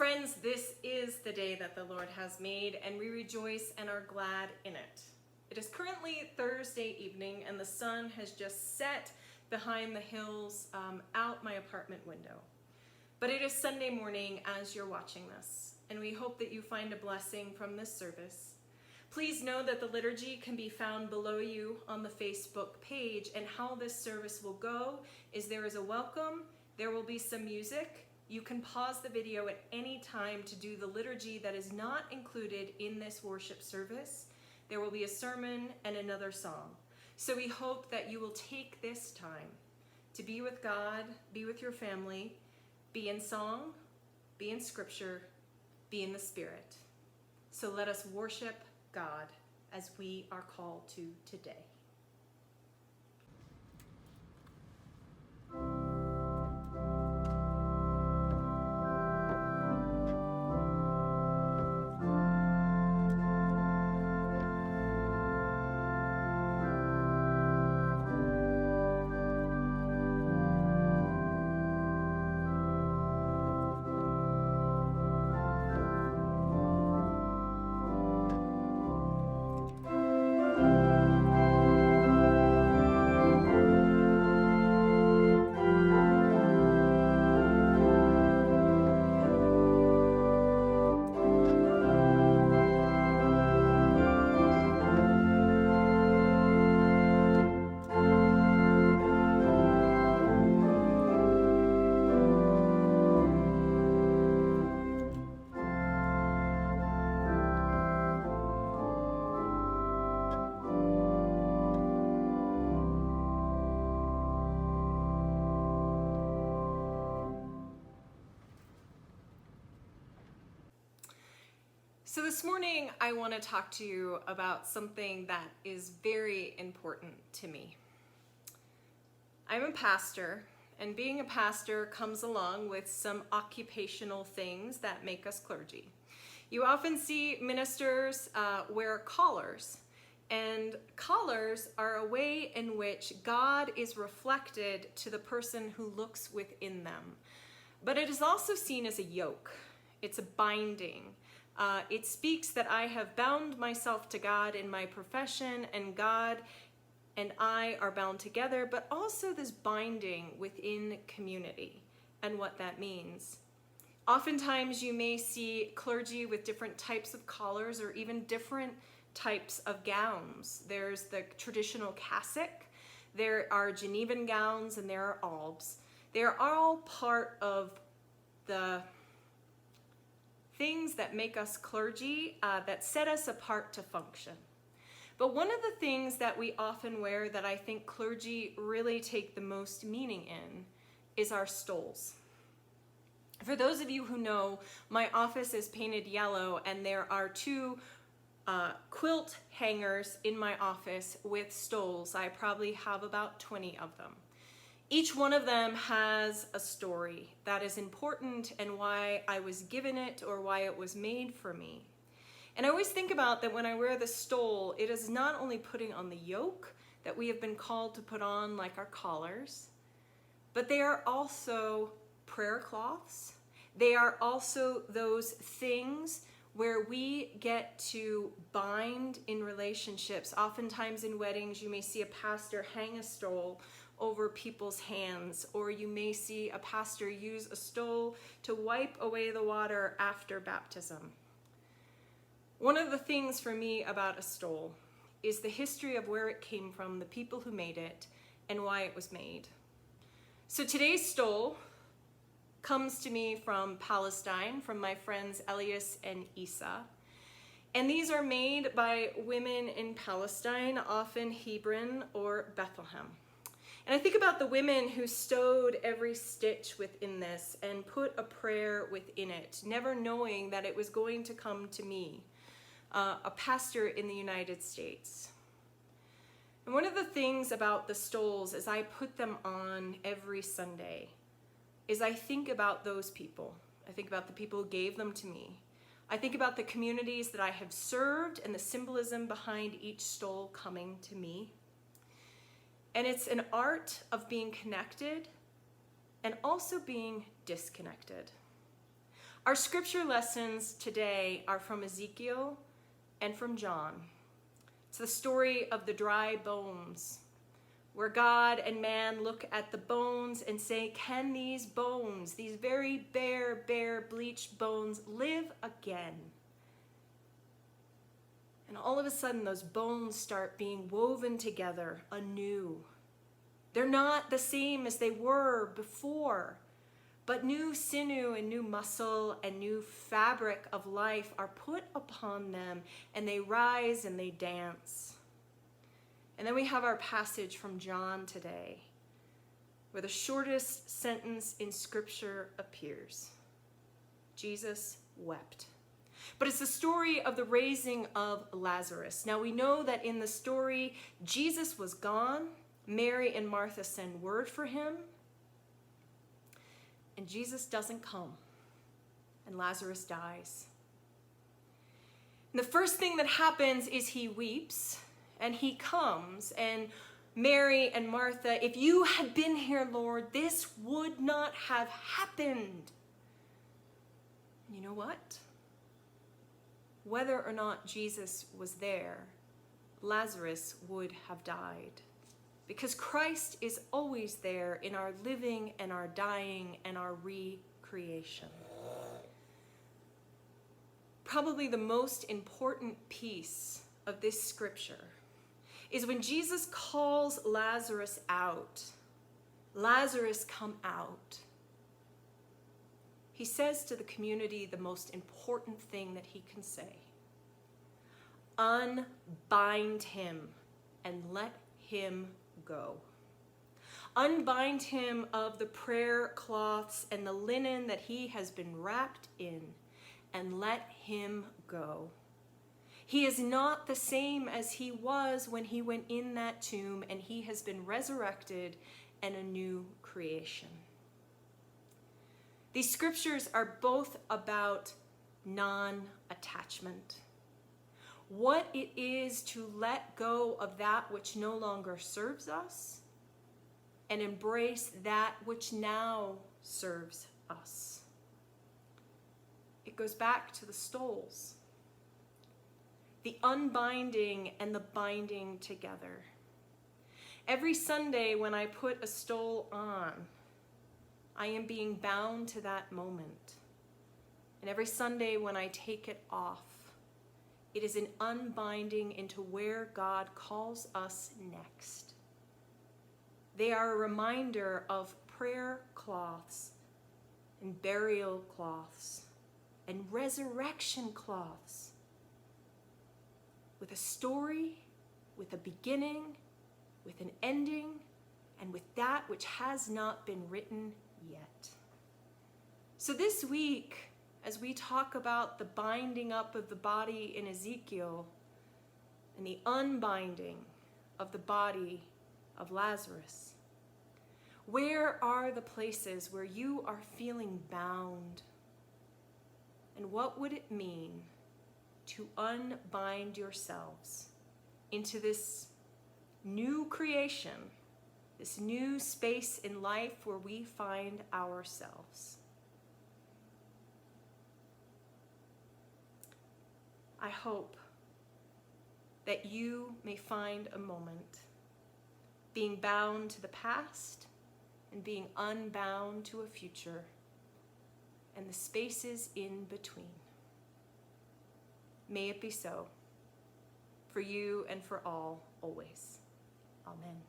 Friends, this is the day that the Lord has made, and we rejoice and are glad in it. It is currently Thursday evening, and the sun has just set behind the hills out my apartment window. But it is Sunday morning as you're watching this, and we hope that you find a blessing from this service. Please know that the liturgy can be found below you on the Facebook page, and how this service will go is there is a welcome, there will be some music. You can pause the video at any time to do the liturgy that is not included in this worship service. There will be a sermon and another song. So we hope that you will take this time to be with God, be with your family, be in song, be in scripture, be in the Spirit. So let us worship God as we are called to today. So this morning, I want to talk to you about something that is very important to me. I'm a pastor, and being a pastor comes along with some occupational things that make us clergy. You often see ministers wear collars, and collars are a way in which God is reflected to the person who looks within them. But it is also seen as a yoke. It's a binding. It speaks that I have bound myself to God in my profession, and God and I are bound together, but also this binding within community and what that means. Oftentimes you may see clergy with different types of collars or even different types of gowns. There's the traditional cassock, there are Genevan gowns, and there are albs. They're all part of the things that make us clergy, that set us apart to function. But one of the things that we often wear that I think clergy really take the most meaning in is our stoles. For those of you who know, my office is painted yellow, and there are two quilt hangers in my office with stoles. I probably have about 20 of them. Each one of them has a story that is important and why I was given it or why it was made for me. And I always think about that when I wear the stole, it is not only putting on the yoke that we have been called to put on, like our collars, but they are also prayer cloths. They are also those things where we get to bind in relationships. Oftentimes in weddings, you may see a pastor hang a stole over people's hands, or you may see a pastor use a stole to wipe away the water after baptism. One of the things for me about a stole is the history of where it came from, the people who made it, and why it was made. So today's stole comes to me from Palestine, from my friends Elias and Isa. And these are made by women in Palestine, often Hebron or Bethlehem. And I think about the women who stowed every stitch within this and put a prayer within it, never knowing that it was going to come to me, a pastor in the United States. And one of the things about the stoles as I put them on every Sunday is I think about those people. I think about the people who gave them to me. I think about the communities that I have served and the symbolism behind each stole coming to me. And it's an art of being connected and also being disconnected. Our scripture lessons today are from Ezekiel and from John. It's the story of the dry bones, where God and man look at the bones and say, can these bones, these very bare, bleached bones, live again? And all of a sudden, those bones start being woven together anew. They're not the same as they were before, but new sinew and new muscle and new fabric of life are put upon them, and they rise and they dance. And then we have our passage from John today, where the shortest sentence in Scripture appears. Jesus wept. But it's the story of the raising of Lazarus. Now we know that in the story, Jesus was gone. Mary and Martha send word for him. And Jesus doesn't come. And Lazarus dies. And the first thing that happens is he weeps. And he comes, and Mary and Martha, if you had been here, Lord, this would not have happened. You know what? Whether or not Jesus was there, Lazarus would have died. Because Christ is always there in our living and our dying and our recreation. Probably the most important piece of this scripture is when Jesus calls Lazarus out. Lazarus, come out. He says to the community the most important thing that he can say. Unbind him and let him go. Unbind him of the prayer cloths and the linen that he has been wrapped in, and let him go. He is not the same as he was when he went in that tomb, and he has been resurrected and a new creation. These scriptures are both about non-attachment. What it is to let go of that which no longer serves us and embrace that which now serves us. It goes back to the stoles. The unbinding and the binding together. Every Sunday when I put a stole on, I am being bound to that moment. And every Sunday when I take it off, it is an unbinding into where God calls us next. They are a reminder of prayer cloths and burial cloths and resurrection cloths. With a story, with a beginning, with an ending, and with that which has not been written yet. So this week, as we talk about the binding up of the body in Ezekiel and the unbinding of the body of Lazarus, where are the places where you are feeling bound? And what would it mean to unbind yourselves into this new creation, this new space in life where we find ourselves? I hope that you may find a moment being bound to the past and being unbound to a future and the spaces in between. May it be so, for you and for all, always. Amen.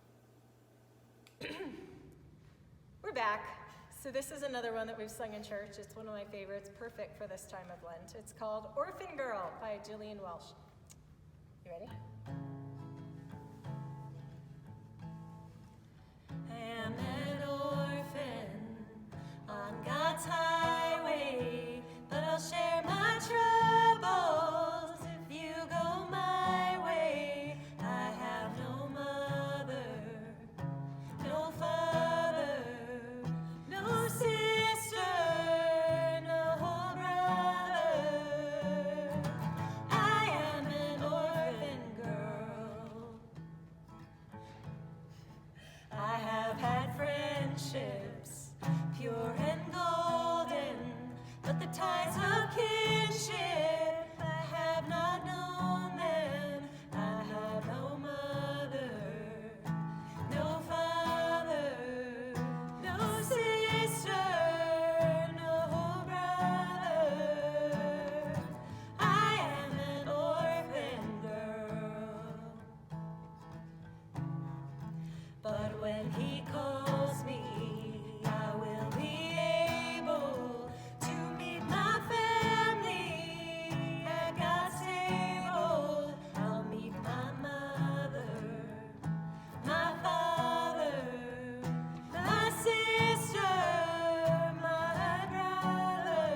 We're back. So this is another one that we've sung in church. It's one of my favorites, perfect for this time of Lent. It's called Orphan Girl by Jillian Welsh. You ready? I am an orphan on God's highway, but I'll share my troubles if you go my way. I have no mother, no father, no sister, no brother. I am an orphan girl. I have had friendships, pure and golden. ties of kinship. I have not known them. I have no mother, no father, no sister, no brother. I am an orphan girl. But when he calls me, I will be able to meet my family at God's table. I'll meet my mother, my father, my sister, my brother.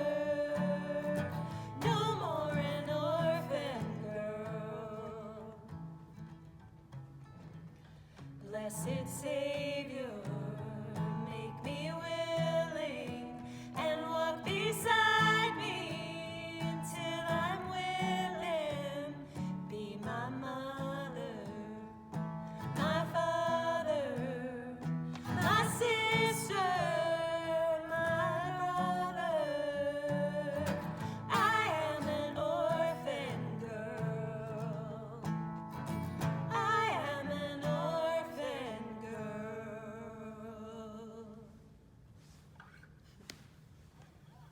No more an orphan girl. Blessed Savior,